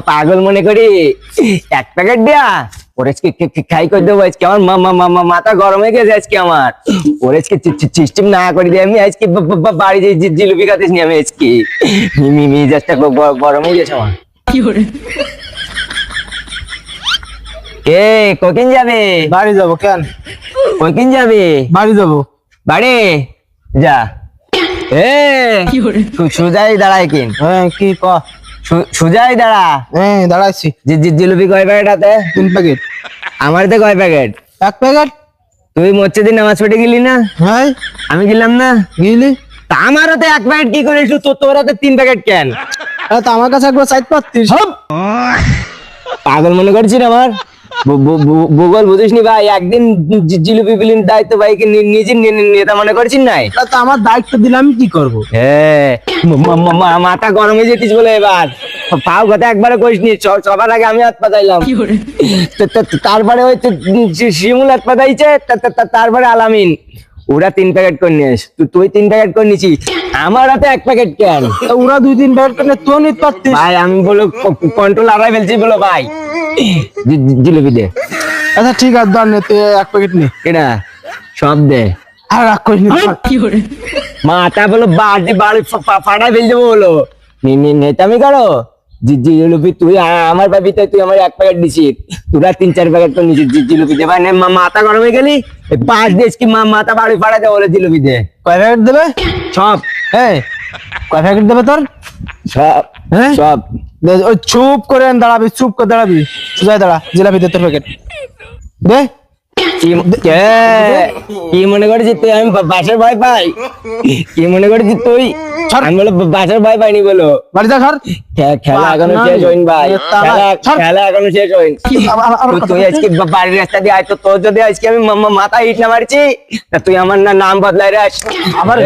পাগল মনে করি এক প্যাকেট দেয়া ওরে খাই করে দেবো আজকে আমার মাথা গরম হয়ে গেছে আজকে আমার ওরে আজকে সিস্টেম না করে দিয়ে আমি আজকে বাড়ি জিলিপি খাতেছি আমি আজকে মেজাজটা গরম হয়ে গেছে আমার কে কখন যাবে বাড়ি যাবো কেন কখন যাবে বাড়ি যাবো বাড়ি যা সুজাই দাঁড়ায় কিন হ্যাঁ কি ক সুজাই দাঁড়া হ্যাঁ দাঁড়াইছি জিলিপি কয় প্যাকেট হাতে 3 প্যাকেট আমার তো কয় প্যাকেট 1 প্যাকেট তুই মসজিদে নামাজ পড়ে গেলি না হ্যাঁ আমি গেলাম না গিলি তা আমার হাতে 1 প্যাকেট কি করে তো তোর হাতে 3 প্যাকেট কেন আরে তো আমার কাছে একবার সাইড পাচ্ছিস পাগল মনে করছিস আমার ভূগোল বুঝিস নি ভাই একদিন জিলিপি বিলিন দায়িত্ব ভাইকে নিজের নেতা মনে করছিস নাই তো আমার দায়িত্ব দিলে আমি কি করবো হ্যাঁ মাথা গরম হয়ে যেতিস বলে এবার পাও কথা একবারে করিস নি সবার আগে আমি হাত পাতাইলাম তারপরে ওই শিমুল হাত পাতাইছে তারপরে আলামিন ওরা 3 প্যাকেট করে নিস তুই 3 প্যাকেট করে নিছিস আমার হাতে 1 প্যাকেট কেন ওরা 2-3 প্যাকেট করে তো নিতে পারতিস ভাই আমি বলো কন্ট্রোল হারাই ফেলছি বলো ভাই জিলিপি দে আচ্ছা ঠিক আছে ধর নে তুই 1 প্যাকেট নে এটা সব দে আর রাগ করিস নি মাথা বলো বাড়ি ফাটাই ফেলছে বলো নেতামি করো জিলিপি তুই আমার ভাবিতে তুই আমার 1 প্যাকেট দিছিস তোরা 3-4 প্যাকেট তো নিছিস জিলিপি দে ভাই মাথা গরম হয়ে গেলি 5 দেশ কি মাথা বাড়ি ফাটাতে বলে জিলিপি দে কয় প্যাকেট দেবে সব এই কয় প্যাকেট দেবে তোর সব হ্যাঁ সব ওই চুপ করে দাঁড়াবি চুপ করে দাঁড়াবি সোজাই দাঁড়া জিলাপি দে তোর প্যাকেট দে কি মনে করছিস তুই আমি বাসার ভয় পাই কি মনে করছিস তুই আমি বলো বাসার ভয় পাইনি বলো বাড়ি যা ঘর খেলা এখনো শেষ হইন ভাই খেলা এখনো শেষ হইন তুই আজকে বাড়ির রাস্তা দিয়ে আয় তো তোর যদি আজকে আমি মাথা ইট না মারছি তুই আমার নাম বদলাই রে আবার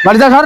বাড়ি যা ঘর